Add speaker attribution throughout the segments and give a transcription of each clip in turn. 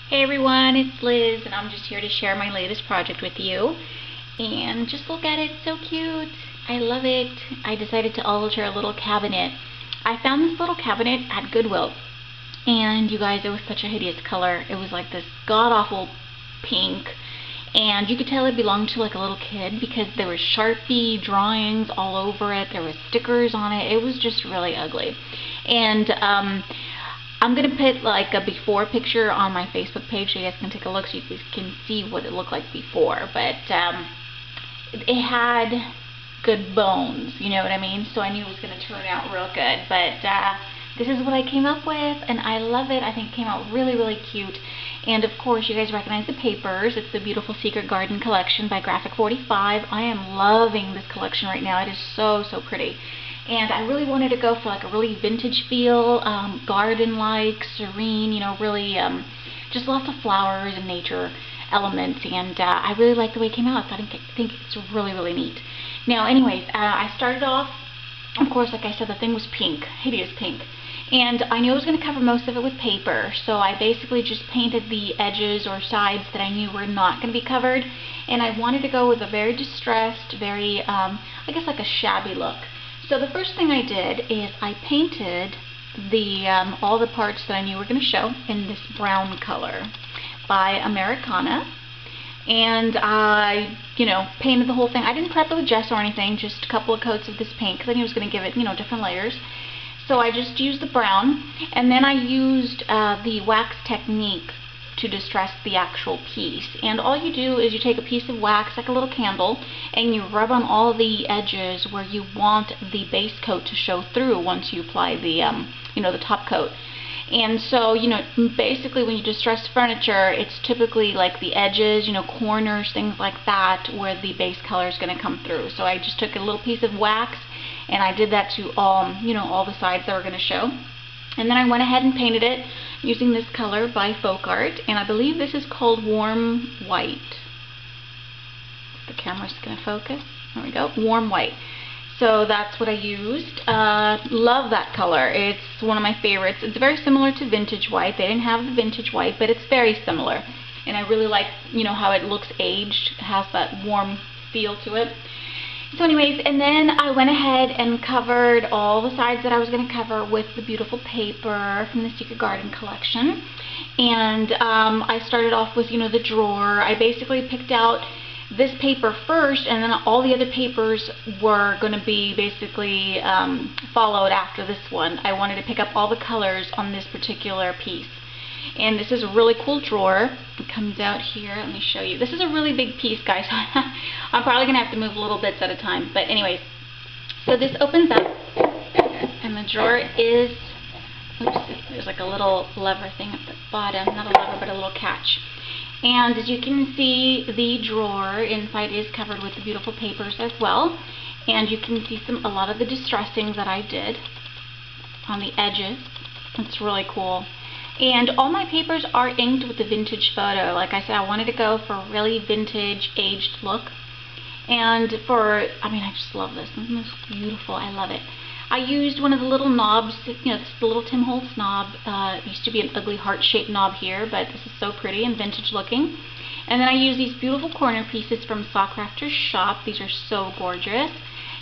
Speaker 1: Hey everyone, it's Liz and I'm just here to share my latest project with you. And just look at it, it's so cute. I love it. I decided to alter a little cabinet. I found this little cabinet at Goodwill. And you guys, it was such a hideous color. It was like this god-awful pink. And you could tell it belonged to like a little kid because there were Sharpie drawings all over it. There were stickers on it. It was just really ugly. And I'm going to put like a before picture on my Facebook page so you guys can take a look so you guys can see what it looked like before. But it had good bones, you know what I mean? So I knew it was going to turn out real good. But this is what I came up with and I love it. I think it came out really, really cute. And of course you guys recognize the papers. It's the Beautiful Secret Garden collection by Graphic 45. I am loving this collection right now. It is so, so pretty. And I really wanted to go for like a really vintage feel, garden-like, serene, you know, really just lots of flowers and nature elements. And I really like the way it came out. I think it's really, really neat. Now, anyways, I started off, of course, like I said, the thing was pink, hideous pink. And I knew I was going to cover most of it with paper, so I basically just painted the edges or sides that I knew were not going to be covered. And I wanted to go with a very distressed, very, I guess like a shabby look. So the first thing I did is I painted the all the parts that I knew were going to show in this brown color by Americana. And I, painted the whole thing. I didn't prep it with gesso or anything, just a couple of coats of this paint because I knew I was going to give it, different layers. So I just used the brown, and then I used the wax technique to distress the actual piece. And all you do is you take a piece of wax, like a little candle, and you rub on all the edges where you want the base coat to show through once you apply the, the top coat. And so, basically when you distress furniture, it's typically like the edges, corners, things like that, where the base color is going to come through. So I just took a little piece of wax, and I did that to all, all the sides that were going to show. And then I went ahead and painted it using this color by Folk Art, and I believe this is called Warm White. The camera's going to focus. There we go, Warm White. So that's what I used. Love that color. It's one of my favorites. It's very similar to Vintage White. They didn't have the Vintage White, but it's very similar. And I really like, how it looks aged. It has that warm feel to it. So anyways, and then I went ahead and covered all the sides that I was going to cover with the beautiful paper from the Secret Garden collection. And I started off with, the drawer. I basically picked out this paper first, and then all the other papers were going to be basically followed after this one. I wanted to pick up all the colors on this particular piece. And this is a really cool drawer. It comes out here. Let me show you. This is a really big piece, guys. I'm probably going to have to move little bits at a time. But anyways, so this opens up, and the drawer is, oops, there's like a little lever thing at the bottom. Not a lever, but a little catch. And as you can see, the drawer inside is covered with the beautiful papers as well. And you can see a lot of the distressing that I did on the edges. It's really cool. And all my papers are inked with the Vintage Photo. Like I said, I wanted to go for a really vintage, aged look. And I just love this. It's beautiful. I love it. I used one of the little knobs, this is the little Tim Holtz knob. It used to be an ugly heart-shaped knob here, but this is so pretty and vintage looking. And then I used these beautiful corner pieces from Sawcrafter's shop. These are so gorgeous.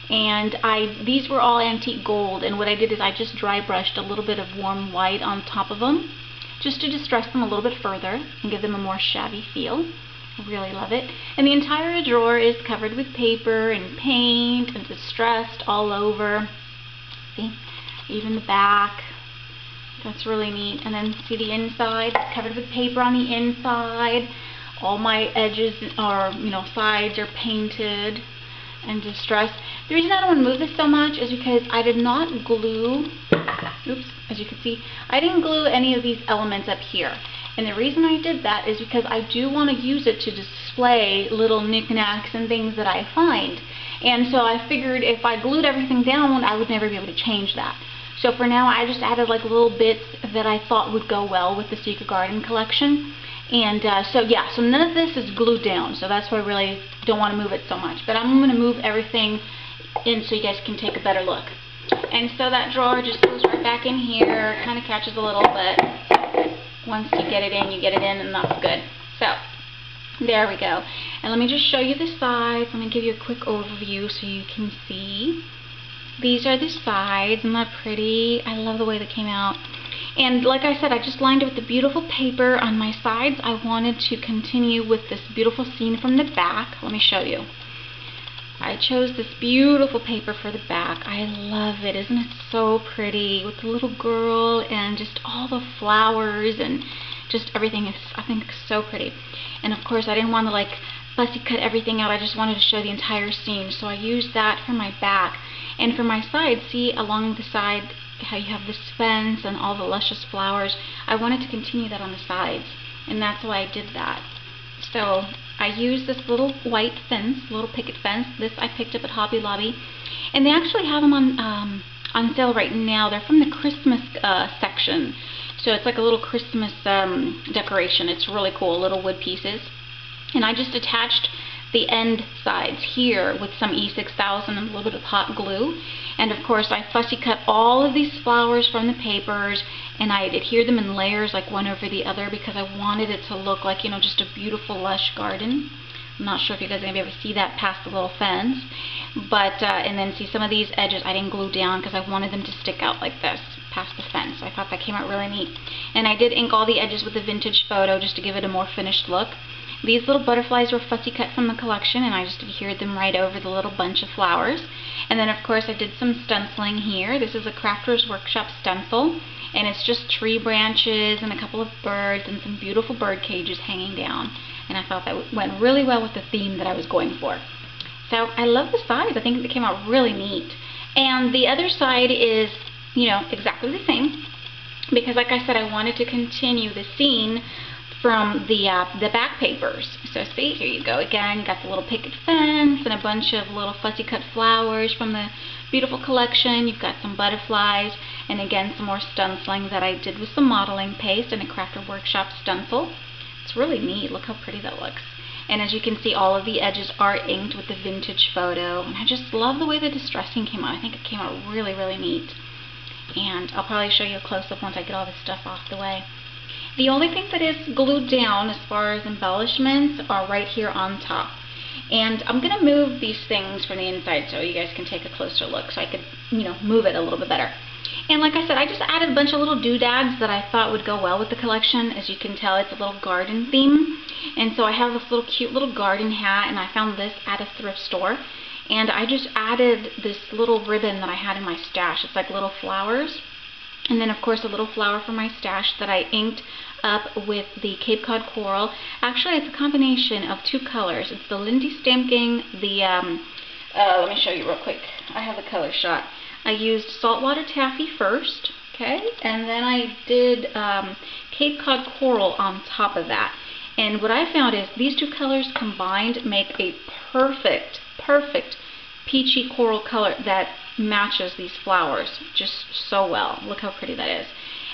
Speaker 1: And these were all antique gold, and what I did is I just dry brushed a little bit of warm white on top of them just to distress them a little bit further and give them a more shabby feel. I really love it. And the entire drawer is covered with paper and paint and distressed all over. See, even the back. That's really neat. And then see the inside, it's covered with paper on the inside. All my edges or sides are painted and distressed. The reason I don't want to move this so much is because I did not glue, oops, as you can see, I didn't glue any of these elements up here. And the reason I did that is because I do want to use it to display little knickknacks and things that I find. And so I figured if I glued everything down, I would never be able to change that. So for now, I just added like little bits that I thought would go well with the Secret Garden collection. And so none of this is glued down, so that's why I really don't want to move it so much. But I'm going to move everything in so you guys can take a better look. And so that drawer just goes right back in here, kind of catches a little, but once you get it in, you get it in, and that's good. So there we go. And let me just show you the sides. Let me give you a quick overview so you can see. These are the sides. Isn't that pretty? I love the way they came out. And like I said, I just lined it with the beautiful paper on my sides. I wanted to continue with this beautiful scene from the back. Let me show you. I chose this beautiful paper for the back. I love it. Isn't it so pretty? With the little girl and just all the flowers and just everything is, I think, so pretty. And of course, I didn't want to like fussy cut everything out. I just wanted to show the entire scene. So I used that for my back. And for my side, see along the side how you have this fence and all the luscious flowers. I wanted to continue that on the sides, and that's why I did that. So I used this little white fence, little picket fence. This I picked up at Hobby Lobby, and they actually have them on sale right now. They're from the Christmas section, so it's like a little Christmas decoration. It's really cool, little wood pieces. And I just attached the end sides here with some E6000 and a little bit of hot glue. And of course I fussy cut all of these flowers from the papers, and I adhered them in layers like one over the other because I wanted it to look like, you know, just a beautiful lush garden. I'm not sure if you guys are going to be able to see that past the little fence, but and then see some of these edges I didn't glue down because I wanted them to stick out like this past the fence. I thought that came out really neat. And I did ink all the edges with the vintage photo just to give it a more finished look. These little butterflies were fussy cut from the collection, and I just adhered them right over the little bunch of flowers. And then of course I did some stenciling here. This is a Crafters Workshop stencil, and it's just tree branches and a couple of birds and some beautiful bird cages hanging down. And I thought that went really well with the theme that I was going for. So I love the sides. I think they came out really neat. And the other side is, you know, exactly the same, because like I said, I wanted to continue the scene from the back papers. So see, here you go again. You got the little picket fence and a bunch of little fussy cut flowers from the beautiful collection. You've got some butterflies, and again some more stenciling that I did with some modeling paste and a Crafter Workshop stencil. It's really neat. Look how pretty that looks. And as you can see, all of the edges are inked with the vintage photo, and I just love the way the distressing came out. I think it came out really, really neat. And I'll probably show you a close-up once I get all this stuff off the way. The only thing that is glued down as far as embellishments are right here on top. And I'm going to move these things from the inside so you guys can take a closer look so I could, you know, move it a little bit better. And like I said, I just added a bunch of little doodads that I thought would go well with the collection. As you can tell, it's a little garden theme. And so I have this little cute little garden hat, and I found this at a thrift store. And I just added this little ribbon that I had in my stash. It's like little flowers. And then of course a little flower from my stash that I inked up with the Cape Cod Coral. Actually, it's a combination of two colors. It's the Lindy Stamping, let me show you real quick. I have the color shot. I used Saltwater Taffy first, okay, and then I did Cape Cod Coral on top of that. And what I found is these two colors combined make a perfect peachy coral color that matches these flowers just so well. Look how pretty that is.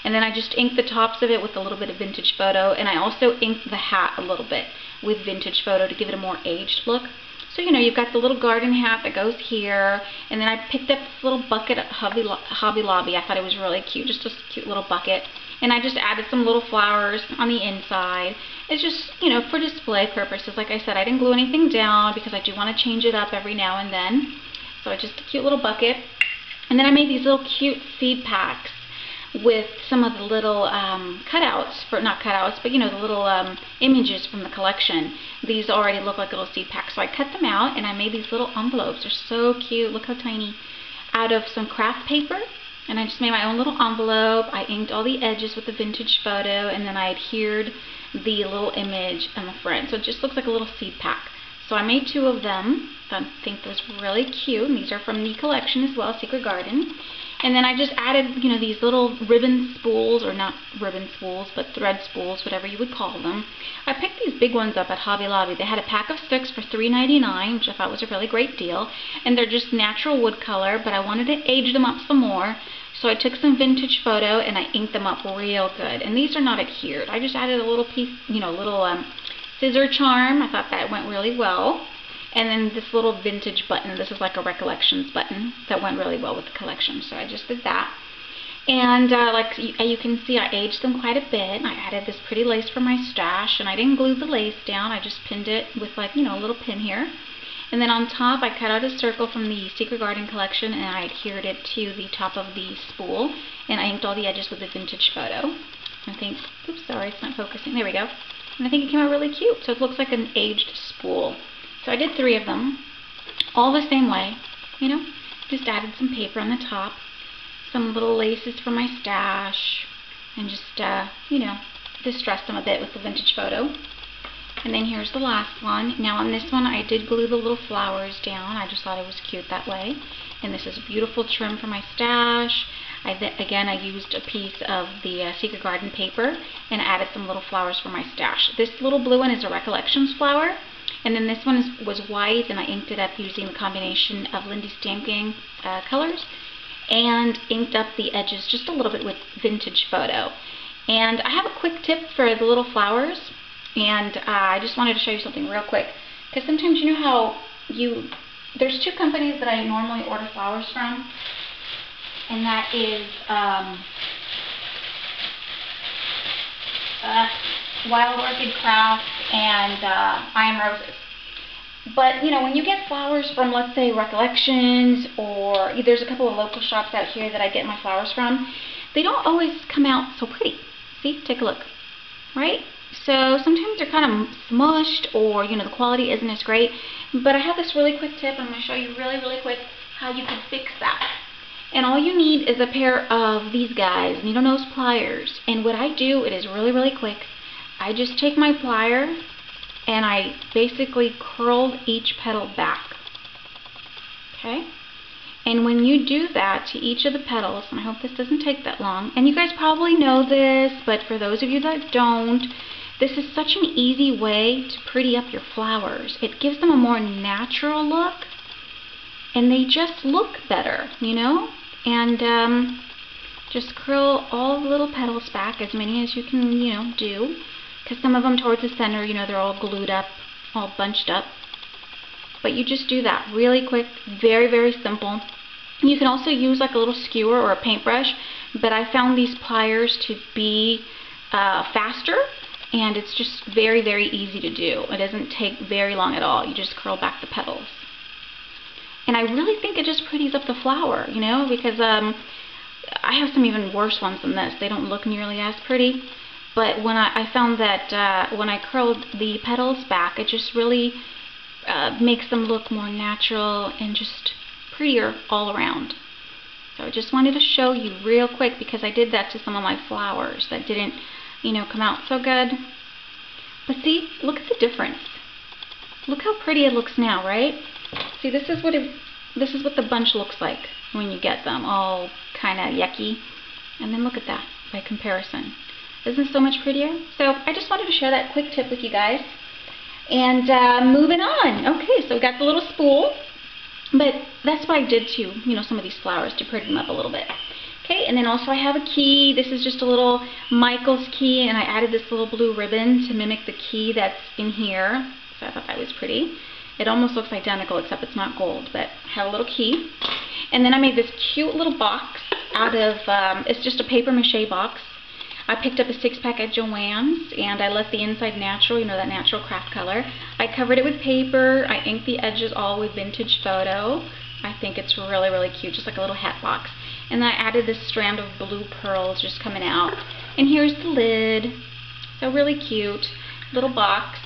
Speaker 1: And then I just inked the tops of it with a little bit of vintage photo, and I also inked the hat a little bit with vintage photo to give it a more aged look. So, you know, you've got the little garden hat that goes here, and then I picked up this little bucket at Hobby Lobby. I thought it was really cute, just a cute little bucket. And I just added some little flowers on the inside. It's just, you know, for display purposes. Like I said, I didn't glue anything down because I do want to change it up every now and then. So just a cute little bucket. And then I made these little cute seed packs with some of the little cutouts, not cutouts, but you know, the little images from the collection. These already look like little seed packs. So I cut them out and I made these little envelopes. They're so cute. Look how tiny. Out of some craft paper. And I just made my own little envelope. I inked all the edges with the vintage photo, and then I adhered the little image on the front. So it just looks like a little seed pack. So I made two of them. I think those were really cute. And these are from the collection as well, Secret Garden. And then I just added, you know, these little ribbon spools, or not ribbon spools, but thread spools, whatever you would call them. I picked these big ones up at Hobby Lobby. They had a pack of 6 for $3.99, which I thought was a really great deal. And they're just natural wood color, but I wanted to age them up some more. So I took some vintage photo and I inked them up real good. And these are not adhered. I just added a little piece, you know, little scissor charm. I thought that went really well. And then this little vintage button. This is like a Recollections button that went really well with the collection. So I just did that. And like you can see, I aged them quite a bit. I added this pretty lace for my stash, and I didn't glue the lace down. I just pinned it with, like, you know, a little pin here. And then on top, I cut out a circle from the Secret Garden collection, and I adhered it to the top of the spool, and I inked all the edges with the Vintage Photo. I think, oops, sorry, it's not focusing. There we go. And I think it came out really cute. So it looks like an aged spool. So I did 3 of them, all the same way, you know. Just added some paper on the top, some little laces for my stash, and just, you know, distressed them a bit with the Vintage Photo. And then here's the last one. Now on this one, I did glue the little flowers down. I just thought it was cute that way. And this is a beautiful trim for my stash. Again, I used a piece of the Secret Garden paper and added some little flowers for my stash. This little blue one is a Recollections flower. And then this one was white, and I inked it up using the combination of Lindy Stamp Gang colors, and inked up the edges just a little bit with Vintage Photo. And I have a quick tip for the little flowers. And I just wanted to show you something real quick, because sometimes, you know how there's 2 companies that I normally order flowers from, and that is Wild Orchid Craft and I Am Roses. But, you know, when you get flowers from, let's say, Recollections, or there's a couple of local shops out here that I get my flowers from, they don't always come out so pretty. See? Take a look. Right? So sometimes they're kind of smushed, or, you know, the quality isn't as great. But I have this really quick tip. I'm going to show you really quick how you can fix that. And all you need is a pair of these guys, needle nose pliers. And what I do, it is really quick. I just take my plier and I basically curl each petal back. Okay? And when you do that to each of the petals, and I hope this doesn't take that long, and you guys probably know this, but for those of you that don't, this is such an easy way to pretty up your flowers. It gives them a more natural look, and they just look better, you know? And just curl all the little petals back, as many as you can, you know, do, because some of them towards the center, you know, they're all glued up, all bunched up. But you just do that really quick, very simple. You can also use like a little skewer or a paintbrush, but I found these pliers to be faster, and it's just very easy to do. It doesn't take very long at all. You just curl back the petals. And I really think it just pretties up the flower, you know, because I have some even worse ones than this. They don't look nearly as pretty. But when I found that when I curled the petals back, it just really makes them look more natural and just prettier all around. So I just wanted to show you real quick, because I did that to some of my flowers that didn't, you know, come out so good. But see, look at the difference. Look how pretty it looks now, right? See, this is what the bunch looks like when you get them all kind of yucky. And then look at that by comparison. Isn't it so much prettier? So I just wanted to share that quick tip with you guys. And moving on. Okay, so we got the little spool. But that's what I did to, you know, some of these flowers, to pretty them up a little bit. Okay, and then also I have a key. This is just a little Michael's key, and I added this little blue ribbon to mimic the key that's in here. So I thought that was pretty. It almost looks identical, except it's not gold, but I have a little key. And then I made this cute little box out of, it's just a paper mache box. I picked up a 6-pack at Joann's, and I left the inside natural, you know, that natural craft color. I covered it with paper. I inked the edges all with Vintage Photo. I think it's really cute, just like a little hat box. And then I added this strand of blue pearls just coming out. And here's the lid. So really cute. Little box.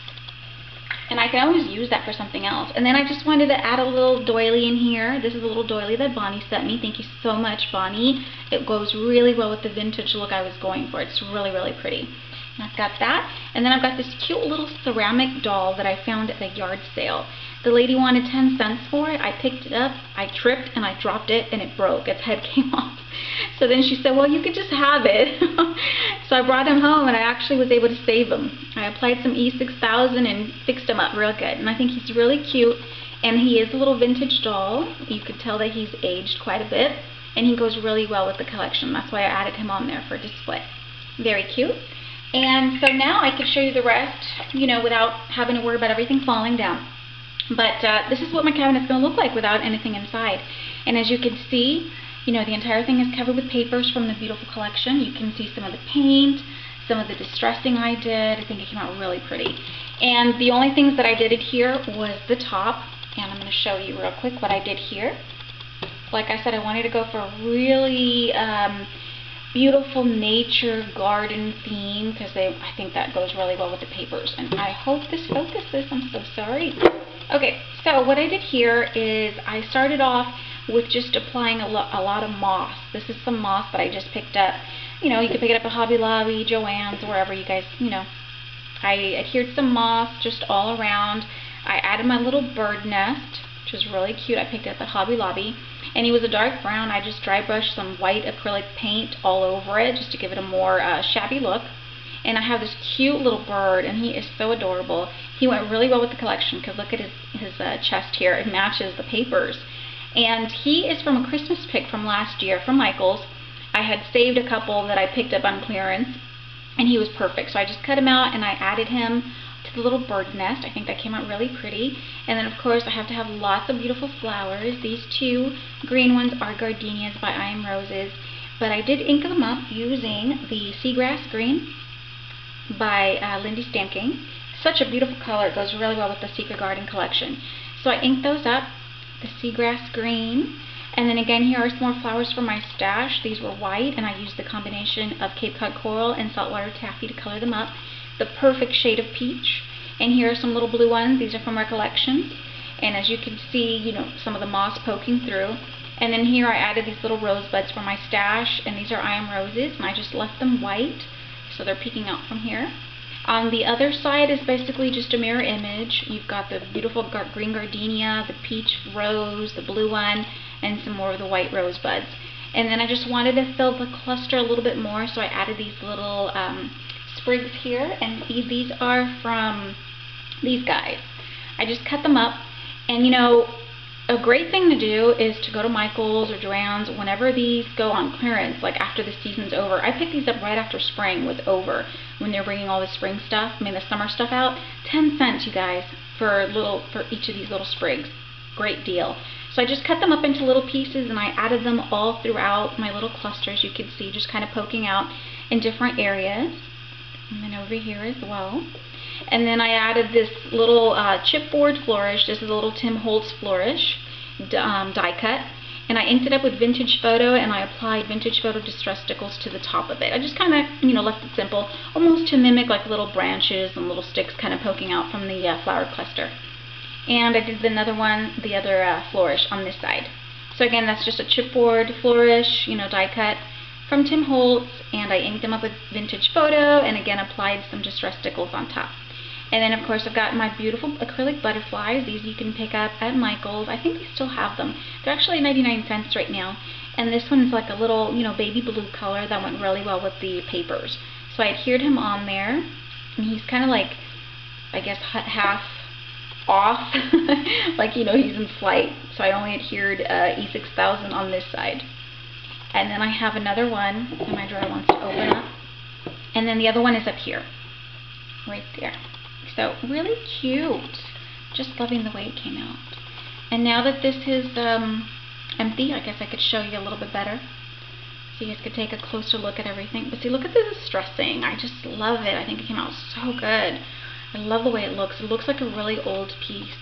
Speaker 1: And I can always use that for something else. And then I just wanted to add a little doily in here. This is a little doily that Bonnie sent me. Thank you so much, Bonnie. It goes really well with the vintage look I was going for. It's really pretty. And I've got that. And then I've got this cute little ceramic doll that I found at a yard sale. The lady wanted 10 cents for it. I picked it up, I tripped, and I dropped it, and it broke. Its head came off. So then she said, well, you could just have it. So I brought him home, and I actually was able to save him. I applied some E6000 and fixed him up real good. And I think he's really cute. And he is a little vintage doll. You could tell that he's aged quite a bit. And he goes really well with the collection. That's why I added him on there for display. Very cute. And so now I can show you the rest, you know, without having to worry about everything falling down. But this is what my cabinet's going to look like without anything inside. And as you can see, You know, the entire thing is covered with papers from the beautiful collection. You can see some of the paint, some of the distressing I did. I think it came out really pretty. And the only things that I did here was the top, and I'm going to show you real quick what I did here. Like I said, I wanted to go for a really beautiful nature garden theme because I think that goes really well with the papers. And I hope this focuses. I'm so sorry. Okay, so what I did here is I started off with just applying a lot of moss. This is some moss that I just picked up. You know, you can pick it up at Hobby Lobby, Joann's, wherever you guys, you know. I adhered some moss just all around. I added my little bird nest, which is really cute. I picked it up at Hobby Lobby. And he was a dark brown. I just dry brushed some white acrylic paint all over it just to give it a more shabby look. And I have this cute little bird, and he is so adorable. He went really well with the collection because look at his chest here. It matches the papers. And he is from a Christmas pick from last year from Michaels. I had saved a couple that I picked up on clearance, and he was perfect. So I just cut him out and I added him to the little bird nest. I think that came out really pretty. And then of course I have to have lots of beautiful flowers. These two green ones are gardenias by I Am Roses, but I did ink them up using the Seagrass Green by Lindy Stanking. Such a beautiful color. It goes really well with the Secret Garden collection. So I inked those up, the Seagrass Green. And then again, here are some more flowers for my stash. These were white, and I used the combination of Cape Cod Coral and Saltwater Taffy to color them up. The perfect shade of peach. And here are some little blue ones. These are from Recollections. And as you can see, you know, some of the moss poking through. And then here I added these little rosebuds for my stash, and these are I Am Roses, and I just left them white, so they're peeking out from here. On the other side is basically just a mirror image. You've got the beautiful green gardenia, the peach rose, the blue one, and some more of the white rosebuds. And then I just wanted to fill the cluster a little bit more, so I added these little sprigs here, and these are from these guys. I just cut them up, and you know, a great thing to do is to go to Michaels or Joann's whenever these go on clearance, like after the season's over. I picked these up right after spring was over, when they're bringing all the spring stuff, the summer stuff out. 10 cents, you guys, for each of these little sprigs. Great deal. So I just cut them up into little pieces, and I added them all throughout my little clusters. You can see just kind of poking out in different areas. And then over here as well. And then I added this little chipboard flourish. This is a little Tim Holtz flourish die cut. And I inked it up with Vintage Photo, and I applied Vintage Photo Distress Stickles to the top of it. I just kind of, you know, left it simple, almost to mimic like little branches and little sticks kind of poking out from the flower cluster. And I did another one, the other flourish on this side. So again, that's just a chipboard flourish, you know, die cut from Tim Holtz, and I inked them up with Vintage Photo, and again applied some Distress Stickles on top. And then of course I've got my beautiful acrylic butterflies. These you can pick up at Michaels. I think they still have them. They're actually 99 cents right now. And this one's like a little, you know, baby blue color that went really well with the papers. So I adhered him on there, and he's kind of like, I guess, half off, like, you know, he's in flight. So I only adhered E6000 on this side. And then I have another one, and my drawer wants to open up. And then the other one is up here, right there. So really cute. Just loving the way it came out. And now that this is empty, I guess I could show you a little bit better, so you guys could take a closer look at everything. But see, look at the distressing. I just love it. I think it came out so good. I love the way it looks. It looks like a really old piece.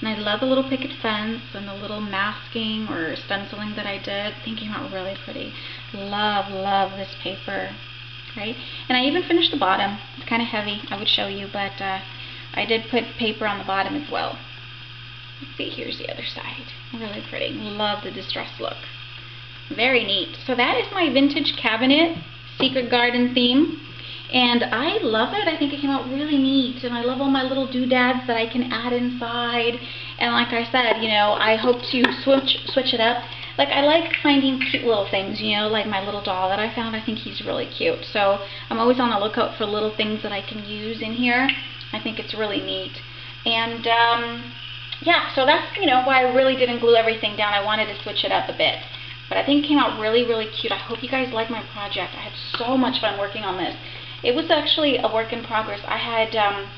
Speaker 1: And I love the little picket fence and the little masking or stenciling that I did. I think it came out really pretty. Love, love this paper. Right? And I even finished the bottom. It's kind of heavy, I would show you, but I did put paper on the bottom as well. Let's see, here's the other side. Really pretty. Love the distress look. Very neat. So that is my vintage cabinet Secret Garden theme. And I love it. I think it came out really neat. And I love all my little doodads that I can add inside. And like I said, you know, I hope to switch it up. Like, I like finding cute little things, you know, like my little doll that I found. I think he's really cute. So I'm always on the lookout for little things that I can use in here. I think it's really neat. And yeah, so that's, you know, why I really didn't glue everything down. I wanted to switch it up a bit. But I think it came out really, really cute. I hope you guys like my project. I had so much fun working on this. It was actually a work in progress. I had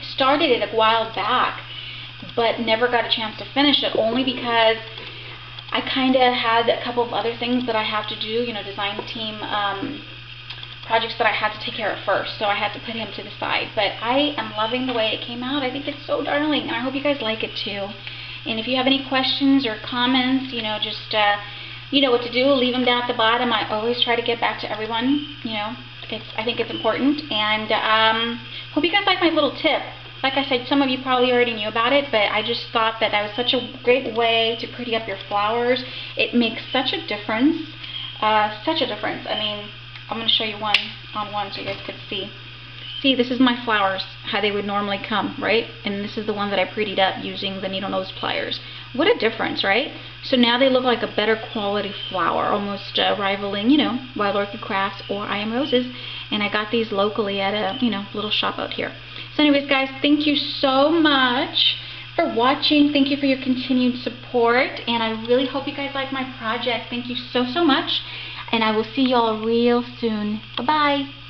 Speaker 1: started it a while back, but never got a chance to finish it, only because I kind of had a couple of other things that I have to do, you know, design team projects that I had to take care of first, so I had to put him to the side. But I am loving the way it came out. I think it's so darling, and I hope you guys like it too. And if you have any questions or comments, you know, just you know what to do. Leave them down at the bottom. I always try to get back to everyone. You know, I think it's important. And hope you guys like my little tip. Like I said, some of you probably already knew about it, but I just thought that was such a great way to pretty up your flowers. It makes such a difference. Such a difference. I mean, I'm going to show you one on one so you guys could see. See, this is my flowers, how they would normally come, right? And this is the one that I prettied up using the needle nose pliers. What a difference, right? So now they look like a better quality flower, almost rivaling, you know, Wild Orchid Crafts or I Am Roses. And I got these locally at a, you know, little shop out here. So anyways, guys, thank you so much for watching. Thank you for your continued support. And I really hope you guys like my project. Thank you so, so much. And I will see you all real soon. Bye-bye.